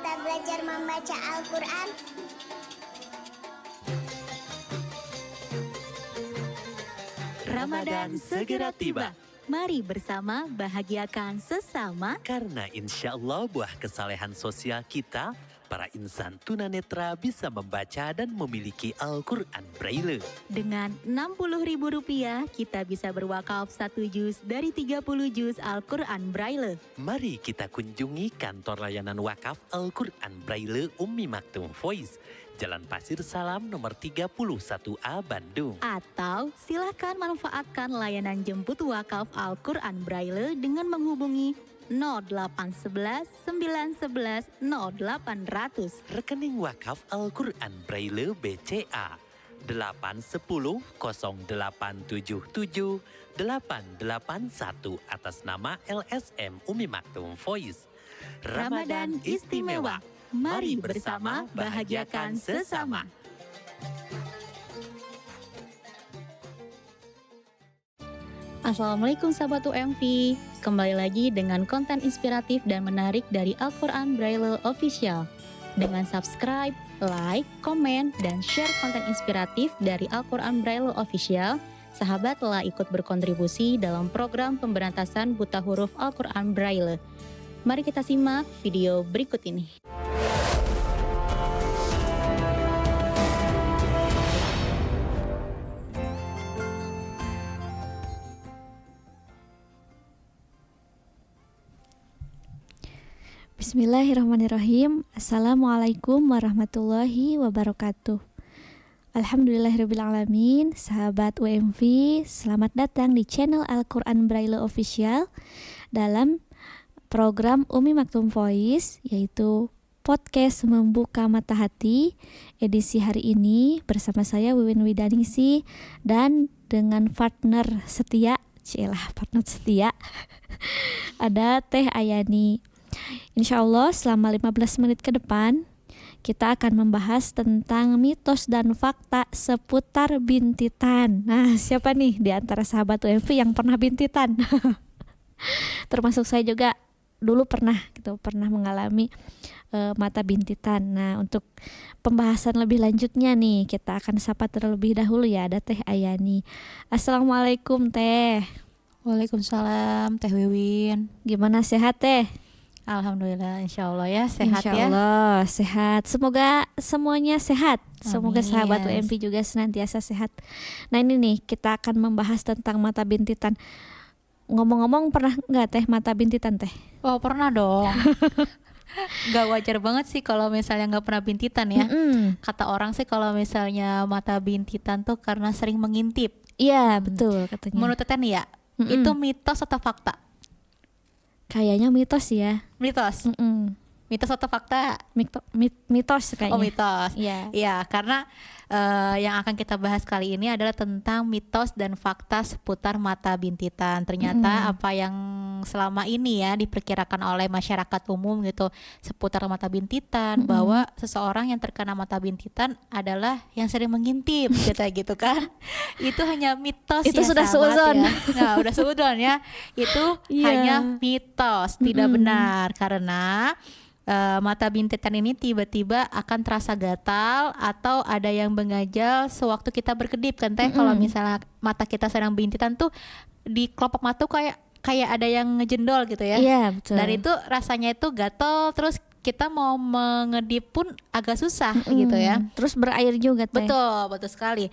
kita belajar membaca Al-Quran? Ramadan segera tiba. Mari bersama bahagiakan sesama. Karena insya Allah buah kesalehan sosial kita, para insan tunanetra bisa membaca dan memiliki Al-Quran Braille. Dengan Rp60.000 kita bisa berwakaf 1 juz dari 30 juz Al-Quran Braille. Mari kita kunjungi kantor layanan wakaf Al-Quran Braille Ummi Maktum Voice, Jalan Pasir Salam nomor 31A Bandung. Atau silakan manfaatkan layanan jemput wakaf Al-Quran Braille dengan menghubungi 0811 911 0800. Rekening wakaf Al-Quran Braille BCA 810 0877 881 atas nama LSM Ummi Maktum Voice. Ramadan istimewa. Mari bersama bahagiakan sesama. Assalamualaikum sahabat UMV. Kembali lagi dengan konten inspiratif dan menarik dari Al-Quran Braille Official. Dengan subscribe, like, komen, dan share konten inspiratif dari Al-Quran Braille Official, sahabat telah ikut berkontribusi dalam program pemberantasan buta huruf Al-Quran Braille. Mari kita simak video berikut ini. Bismillahirrahmanirrahim. Assalamualaikum warahmatullahi wabarakatuh. Alhamdulillahirrabbilalamin. Sahabat UMV, selamat datang di channel Al-Quran Braille Official dalam program Ummi Maktum Voice, yaitu podcast Membuka Mata Hati. Edisi hari ini bersama saya Wiwin Widaningsih dan dengan partner setia, partner setia ada Teh Ayani. Insya Allah selama 15 menit ke depan kita akan membahas tentang mitos dan fakta seputar bintitan. Nah, siapa nih di antara sahabat UMV yang pernah bintitan? Termasuk saya juga dulu pernah mengalami mata bintitan. Nah, untuk pembahasan lebih lanjutnya nih kita akan sapa terlebih dahulu ya, ada Teh Ayani. Assalamualaikum Teh. Waalaikumsalam Teh Wiwin. Gimana, sehat Teh? Alhamdulillah, insya Allah ya sehat. Insya Allah sehat. Semoga semuanya sehat. Semoga Amin. sahabat UMP juga senantiasa sehat. Nah, ini nih kita akan membahas tentang mata bintitan. Ngomong-ngomong, pernah nggak Teh mata bintitan Teh? Oh, pernah dong. Gak wajar banget sih kalau misalnya nggak pernah bintitan ya. Kata orang sih kalau misalnya mata bintitan tuh karena sering mengintip. Iya, betul katanya. Menurut Teteh nih ya, itu mitos atau fakta? Kayaknya mitos ya. Mitos. Mitos atau fakta? Mitos kayaknya. Oh, mitos. Iya. Iya, karena yang akan kita bahas kali ini adalah tentang mitos dan fakta seputar mata bintitan. Ternyata apa yang selama ini ya diperkirakan oleh masyarakat umum gitu seputar mata bintitan, bahwa seseorang yang terkena mata bintitan adalah yang sering mengintip gitu kan. Itu hanya mitos. Itu ya, sudah sahabat suudzon. ya. Nah, udah suudzon ya. Itu hanya mitos, tidak benar, karena mata bintitan ini tiba-tiba akan terasa gatal atau ada yang mengajal sewaktu kita berkedip kan Teh. Kalau misalnya mata kita sedang bintitan tuh di kelopak mata tuh kayak ada yang ngejendol gitu ya. Iya, betul. Dan itu rasanya itu gatal, terus kita mau mengedip pun agak susah gitu ya. Terus berair juga Teh. Betul sekali.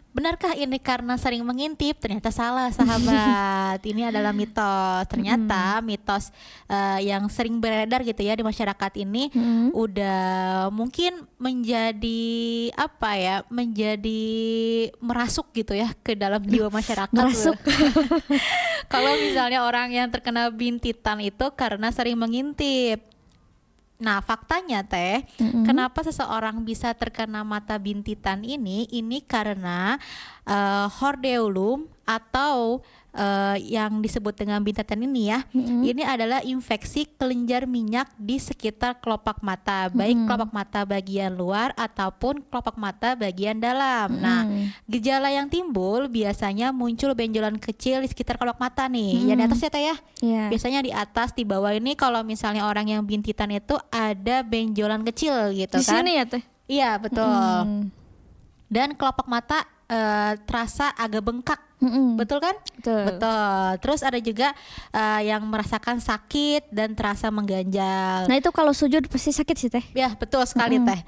Benarkah ini karena sering mengintip? Ternyata salah sahabat. Ini adalah mitos. Ternyata mitos yang sering beredar gitu ya di masyarakat ini udah mungkin menjadi menjadi merasuk gitu ya ke dalam jiwa masyarakat. Merasuk. Kalau misalnya orang yang terkena bintitan itu karena sering mengintip. Nah, faktanya Teh, kenapa seseorang bisa terkena mata bintitan ini karena hordeolum atau yang disebut dengan bintitan ini ya, ini adalah infeksi kelenjar minyak di sekitar kelopak mata, baik kelopak mata bagian luar ataupun kelopak mata bagian dalam. Nah, gejala yang timbul biasanya muncul benjolan kecil di sekitar kelopak mata nih, yang di atas ya Teh ya. Iya. Biasanya di atas, di bawah ini kalau misalnya orang yang bintitan itu ada benjolan kecil gitu Di kan. sini ya Teh. Iya betul. Dan kelopak mata terasa agak bengkak. Betul kan? Betul. Betul. Terus ada juga yang merasakan sakit dan terasa mengganjal. Nah itu kalau sujud pasti sakit sih Teh. Ya betul sekali Teh.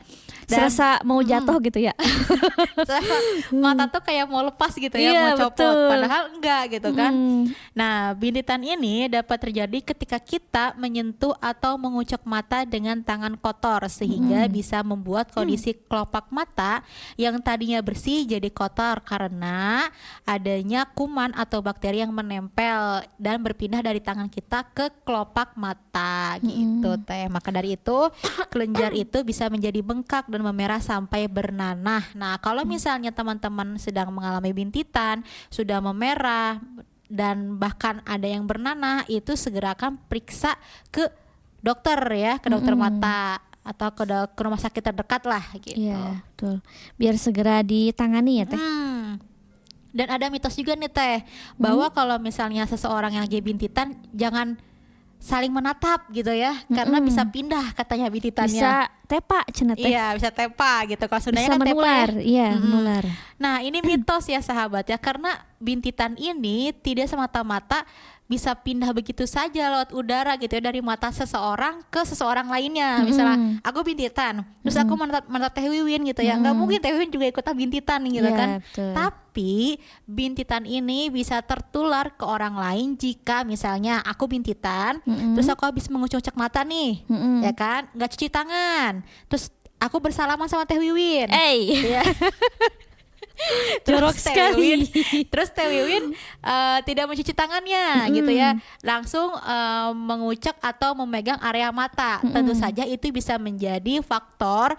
Dan Serasa mau jatuh gitu ya. serasa mata tuh kayak mau lepas gitu ya, Iya, mau copot. betul. Padahal enggak gitu kan. Nah, bintitan ini dapat terjadi ketika kita menyentuh atau mengucek mata dengan tangan kotor, sehingga bisa membuat kondisi kelopak mata yang tadinya bersih jadi kotor karena adanya kuman atau bakteri yang menempel dan berpindah dari tangan kita ke kelopak mata gitu Teh. Maka dari itu kelenjar itu bisa menjadi bengkak dan memerah sampai bernanah. Nah, kalau misalnya teman-teman sedang mengalami bintitan, sudah memerah dan bahkan ada yang bernanah, itu segerakan periksa ke dokter ya, ke dokter mata atau ke rumah sakit terdekat lah gitu. Iya, betul. Biar segera ditangani ya Teh. Dan ada mitos juga nih Teh, bahwa kalau misalnya seseorang yang lagi bintitan jangan saling menatap gitu ya, karena bisa pindah katanya bintitannya. Bisa tepak cenah Teh. Iya, bisa tepa gitu. Kalau Sundanya Bisa kan tepa menular, ya. iya menular. Nah, ini mitos ya sahabat ya, karena bintitan ini tidak semata-mata bisa pindah begitu saja lewat udara gitu ya, dari mata seseorang ke seseorang lainnya. Misalnya aku bintitan, terus aku menatap Teh Wiwin gitu ya, nggak mungkin Teh Wiwin juga ikutan bintitan gitu Iya, kan. betul. Tapi bintitan ini bisa tertular ke orang lain jika misalnya aku bintitan, terus aku habis mengucek mata nih, ya kan, nggak cuci tangan, terus aku bersalaman sama Teh Wiwin. Iya. Jorok sekali. Terus Teh Wiwin tidak mencuci tangannya gitu ya, langsung mengucek atau memegang area mata. Tentu saja itu bisa menjadi faktor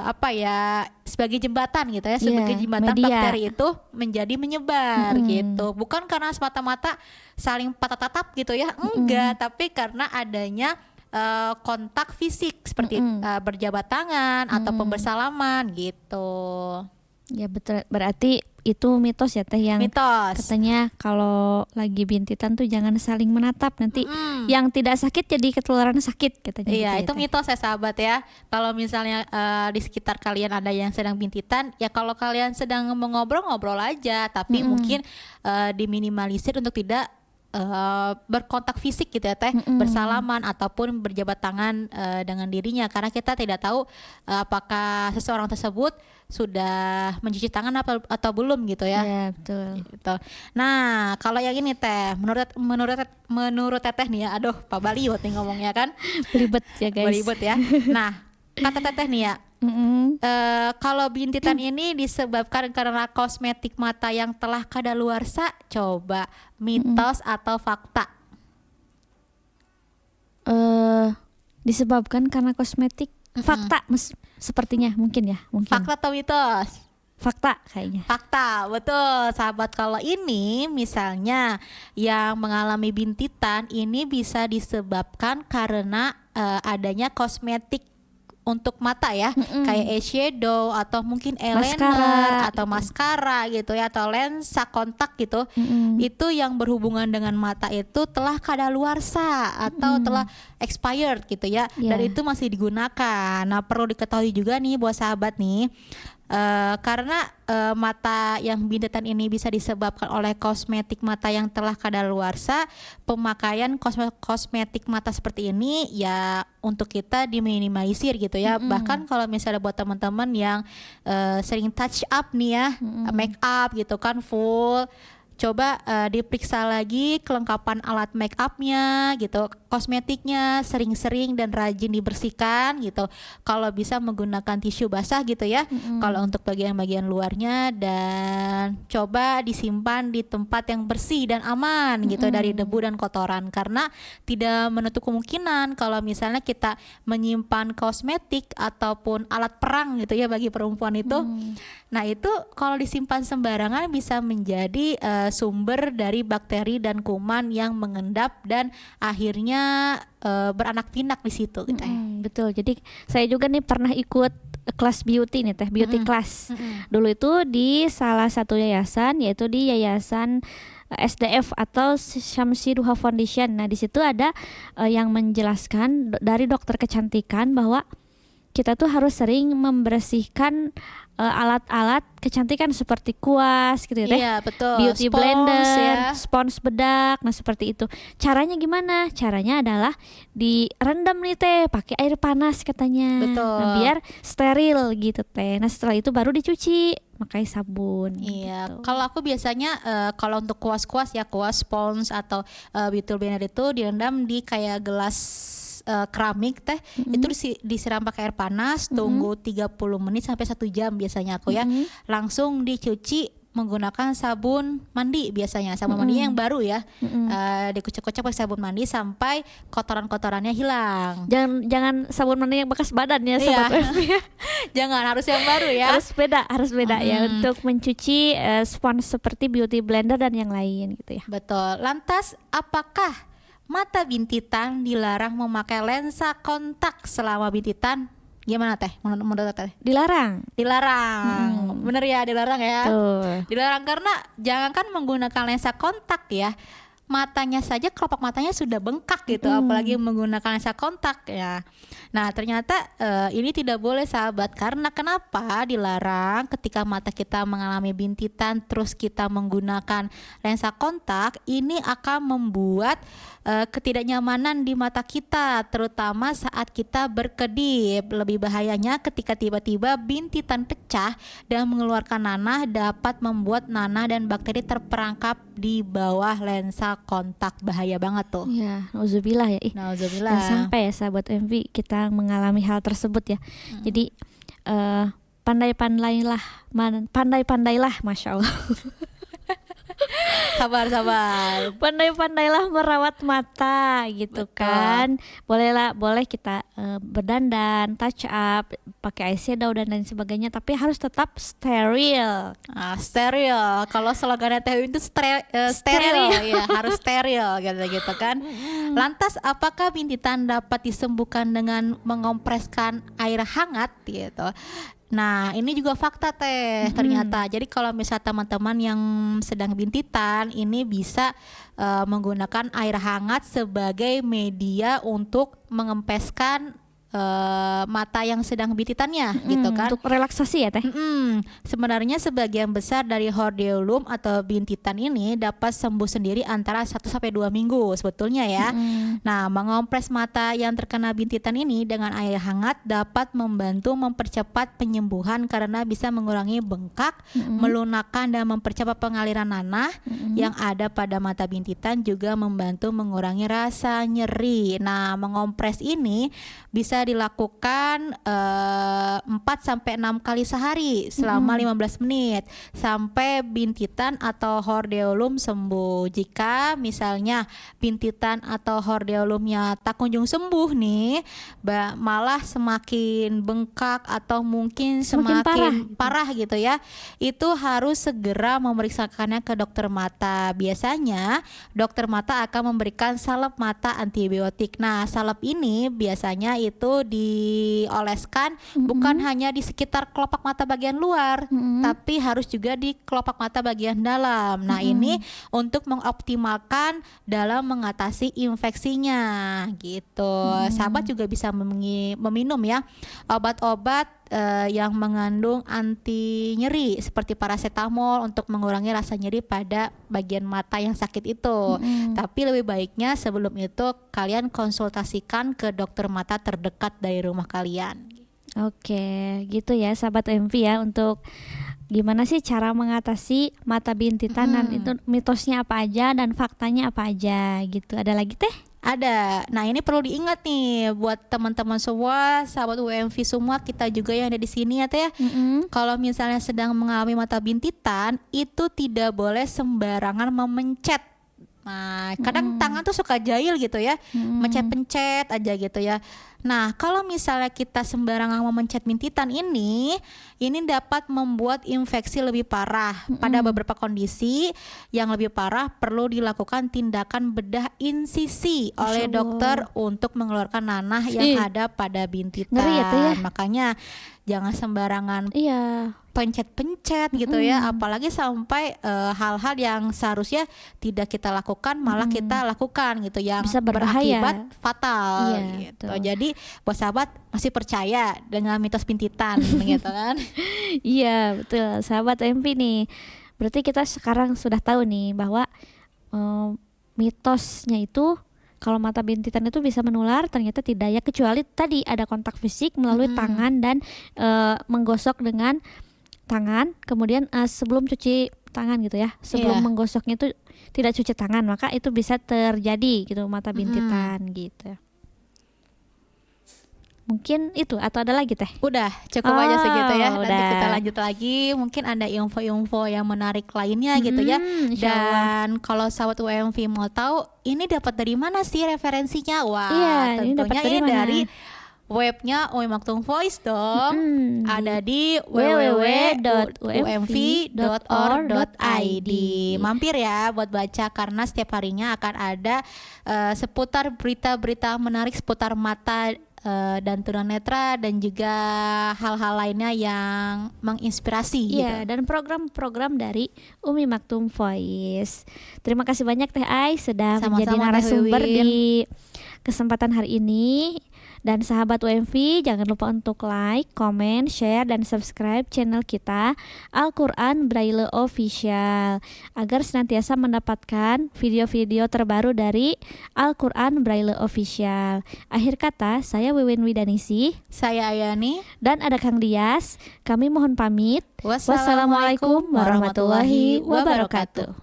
apa ya, sebagai jembatan gitu ya, sebagai jembatan media. bakteri itu menjadi menyebar gitu. Bukan karena semata-mata saling tatap gitu ya, enggak, tapi karena adanya kontak fisik seperti berjabat tangan ataupun bersalaman gitu. Ya betul, berarti itu mitos ya Teh, yang Mitos. katanya kalau lagi bintitan tuh jangan saling menatap, nanti yang tidak sakit jadi ketularan sakit katanya. Iya, gitu ya, itu Teh. mitos ya sahabat ya. Kalau misalnya di sekitar kalian ada yang sedang bintitan, ya kalau kalian sedang ngobrol-ngobrol aja, tapi mungkin diminimalisir untuk tidak berkontak fisik gitu ya Teh, bersalaman ataupun berjabat tangan dengan dirinya, karena kita tidak tahu apakah seseorang tersebut sudah mencuci tangan atau belum gitu ya. Iya betul. Gitu. Nah, kalau yang ini Teh, menurut Teteh nih ya, aduh Pak Baliwot nih ngomongnya kan, Belibet ya guys. Belibet ya. Nah, kata Teteh nih ya, kalau bintitan ini disebabkan karena kosmetik mata yang telah kadaluarsa, coba mitos atau fakta? Disebabkan karena kosmetik. Fakta sepertinya, mungkin ya, mungkin. Fakta atau mitos? Fakta kayaknya. Fakta, betul sahabat. Kalau ini misalnya yang mengalami bintitan ini bisa disebabkan karena adanya kosmetik untuk mata ya, kayak eyeshadow atau mungkin eyeliner Maskara, atau maskara gitu ya, atau lensa kontak gitu. Itu yang berhubungan dengan mata itu telah kadaluarsa atau telah expired gitu ya, dan itu masih digunakan. Nah, perlu diketahui juga nih buat sahabat nih, karena mata yang bintitan ini bisa disebabkan oleh kosmetik mata yang telah kadaluarsa, pemakaian kosmetik mata seperti ini ya untuk kita diminimalisir gitu ya. Bahkan kalau misalnya buat teman-teman yang sering touch up nih ya, make up gitu kan full, coba diperiksa lagi kelengkapan alat make upnya gitu, kosmetiknya sering-sering dan rajin dibersihkan gitu. Kalau bisa menggunakan tisu basah gitu ya. Kalau untuk bagian-bagian luarnya, dan coba disimpan di tempat yang bersih dan aman gitu dari debu dan kotoran, karena tidak menutup kemungkinan kalau misalnya kita menyimpan kosmetik ataupun alat perang gitu ya bagi perempuan itu. Nah, itu kalau disimpan sembarangan bisa menjadi sumber dari bakteri dan kuman yang mengendap dan akhirnya beranak pinak di situ gitu ya. Betul. Jadi saya juga nih pernah ikut kelas beauty nih Teh, beauty class. Dulu itu di salah satu yayasan, yaitu di Yayasan SDF atau Syamsi Duha Foundation. Nah, di situ ada yang menjelaskan dari dokter kecantikan bahwa kita tuh harus sering membersihkan alat-alat kecantikan seperti kuas gitu ya Teh. Iya, betul. Beauty Spons, blender, ya. spons bedak. Nah, seperti itu. Caranya gimana? Caranya adalah direndam nih Teh, pakai air panas katanya. Betul. Nah, biar steril gitu Teh. Nah, setelah itu baru dicuci pakai sabun. Iya, gitu. kalau aku biasanya kalau untuk kuas-kuas ya, kuas, spons atau beauty blender itu direndam di kayak gelas keramik Teh. Itu disiram pakai air panas, tunggu 30 menit sampai 1 jam biasanya aku ya. Langsung dicuci menggunakan sabun mandi biasanya, sabun mandinya yang baru ya. Dikucek-kucek pakai sabun mandi sampai kotoran-kotorannya hilang. Jangan sabun mandi yang bekas badan ya Iya. sobat WFB ya. Jangan, harus yang baru ya. Harus beda ya untuk mencuci spons seperti beauty blender dan yang lain gitu ya. Betul. Lantas apakah mata bintitan dilarang memakai lensa kontak selama bintitan? Gimana Teh? Menurut Teh? Dilarang. Dilarang. Bener ya, dilarang ya. Tuh. Dilarang karena jangankan menggunakan lensa kontak ya, matanya saja, kelopak matanya sudah bengkak gitu, apalagi menggunakan lensa kontak ya. Nah, ternyata ini tidak boleh sahabat, karena kenapa dilarang? Ketika mata kita mengalami bintitan terus kita menggunakan lensa kontak, ini akan membuat ketidaknyamanan di mata kita, terutama saat kita berkedip. Lebih bahayanya ketika tiba-tiba bintitan pecah dan mengeluarkan nanah, dapat membuat nanah dan bakteri terperangkap di bawah lensa kontak. Bahaya banget tuh. Ya, nauzubillah ya. Nauzubillah. Dan sampai ya sahabat MV kita mengalami hal tersebut ya. Jadi pandai-pandailah, masya Allah. Sabar. Pandai-pandailah merawat mata gitu. Betul. Kan. Boleh kita berdandan, touch up, pakai eyeshadow dan lain sebagainya, tapi harus tetap steril. Steril. Kalau slogannya Teh itu steril ya, harus steril gitu kan. Lantas apakah bintitan dapat disembuhkan dengan mengompreskan air hangat gitu? Nah, ini juga fakta Teh ternyata. Jadi kalau misal teman-teman yang sedang bintitan, ini bisa menggunakan air hangat sebagai media untuk mengempeskan mata yang sedang bintitannya gitu kan. Untuk relaksasi ya Teh. Sebenarnya sebagian besar dari hordeolum atau bintitan ini dapat sembuh sendiri antara 1 sampai 2 minggu sebetulnya ya. Nah, mengompres mata yang terkena bintitan ini dengan air hangat dapat membantu mempercepat penyembuhan karena bisa mengurangi bengkak, melunakkan dan mempercepat pengaliran nanah yang ada pada mata bintitan, juga membantu mengurangi rasa nyeri. Nah, mengompres ini bisa dilakukan 4 sampai 6 kali sehari selama 15 menit sampai bintitan atau hordeolum sembuh. Jika misalnya bintitan atau hordeolumnya tak kunjung sembuh nih, malah semakin bengkak atau mungkin semakin parah gitu ya, itu harus segera memeriksakannya ke dokter mata. Biasanya dokter mata akan memberikan salep mata antibiotik. Nah, salep ini biasanya itu dioleskan bukan hanya di sekitar kelopak mata bagian luar, tapi harus juga di kelopak mata bagian dalam. Nah, ini untuk mengoptimalkan dalam mengatasi infeksinya gitu. Sahabat juga bisa meminum ya obat-obat yang mengandung anti nyeri seperti paracetamol untuk mengurangi rasa nyeri pada bagian mata yang sakit itu. Tapi lebih baiknya sebelum itu kalian konsultasikan ke dokter mata terdekat dari rumah kalian. Oke, gitu ya sahabat MV ya, untuk gimana sih cara mengatasi mata bintitan dan itu mitosnya apa aja dan faktanya apa aja gitu. Ada lagi Teh? Ada. Nah, ini perlu diingat nih buat teman-teman semua, sahabat UMV semua, kita juga yang ada di sini ya Teh. Kalau misalnya sedang mengalami mata bintitan, itu tidak boleh sembarangan memencet. Nah, kadang tangan tuh suka jahil gitu ya, mencet-pencet aja gitu ya. Nah, kalau misalnya kita sembarangan memencet bintitan ini dapat membuat infeksi lebih parah. Pada beberapa kondisi yang lebih parah perlu dilakukan tindakan bedah insisi oleh dokter untuk mengeluarkan nanah yang ada pada bintitan. Ngeri ya, Teh, ya? Makanya jangan sembarangan pencet-pencet gitu ya, apalagi sampai hal-hal yang seharusnya tidak kita lakukan malah kita lakukan gitu, yang bisa berbahaya, berakibat fatal gitu. Betul. Jadi buat sahabat masih percaya dengan mitos bintitan gitu kan? Iya betul, sahabat UMV nih. Berarti kita sekarang sudah tahu nih bahwa mitosnya itu kalau mata bintitan itu bisa menular, ternyata tidak ya, kecuali tadi ada kontak fisik melalui tangan dan menggosok dengan tangan, kemudian sebelum cuci tangan gitu ya, sebelum menggosoknya itu tidak cuci tangan, maka itu bisa terjadi gitu mata bintitan gitu. Mungkin itu atau ada lagi Teh? Udah cukup aja segitu ya. Nanti Udah. kita lanjut lagi, mungkin ada info-info yang menarik lainnya gitu ya. Dan kalau sahabat UMV mau tahu ini dapat dari mana sih referensinya? Wah, ini dapat tentunya ini mana? dari webnya Umi Maktum Voice dong. Ada di www.umv.or.id. Mampir ya buat baca, karena setiap harinya akan ada seputar berita-berita menarik seputar mata dan tunanetra, dan juga hal-hal lainnya yang menginspirasi Iya, gitu. dan program-program dari Umi Maktum Voice. Terima kasih banyak Teh Ai sudah Sama-sama, menjadi Teh narasumber Wiwin. di kesempatan hari ini. Dan sahabat UMV, jangan lupa untuk like, comment, share, dan subscribe channel kita Al-Quran Braille Official agar senantiasa mendapatkan video-video terbaru dari Al-Quran Braille Official. Akhir kata, saya Wiwin Widanisi Saya Ayani. dan ada Kang Dias. Kami mohon pamit. Wassalamualaikum warahmatullahi wabarakatuh.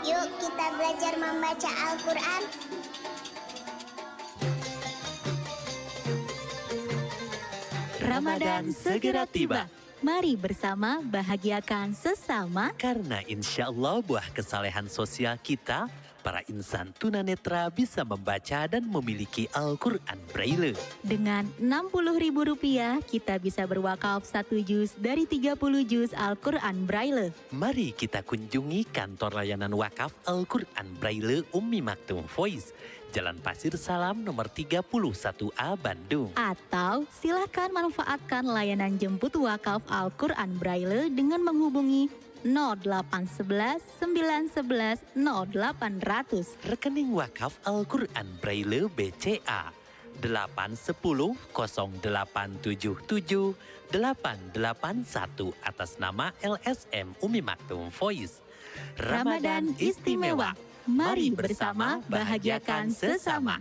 Yuk kita belajar membaca Al-Quran. Ramadan segera tiba. Mari bersama bahagiakan sesama. Karena insya Allah buah kesalehan sosial kita, para insan tunanetra bisa membaca dan memiliki Al-Quran Braille. Dengan Rp60.000 kita bisa berwakaf 1 juz dari 30 juz Al-Quran Braille. Mari kita kunjungi kantor layanan wakaf Al-Quran Braille Ummi Maktum Voice, Jalan Pasir Salam nomor 31A Bandung. Atau silakan manfaatkan layanan jemput wakaf Al-Quran Braille dengan menghubungi 0811 911 0800. Rekening wakaf Al-Quran Braille BCA 810 0877 881 atas nama LSM Ummi Maktum Voice. Ramadan istimewa. Mari bersama bahagiakan sesama.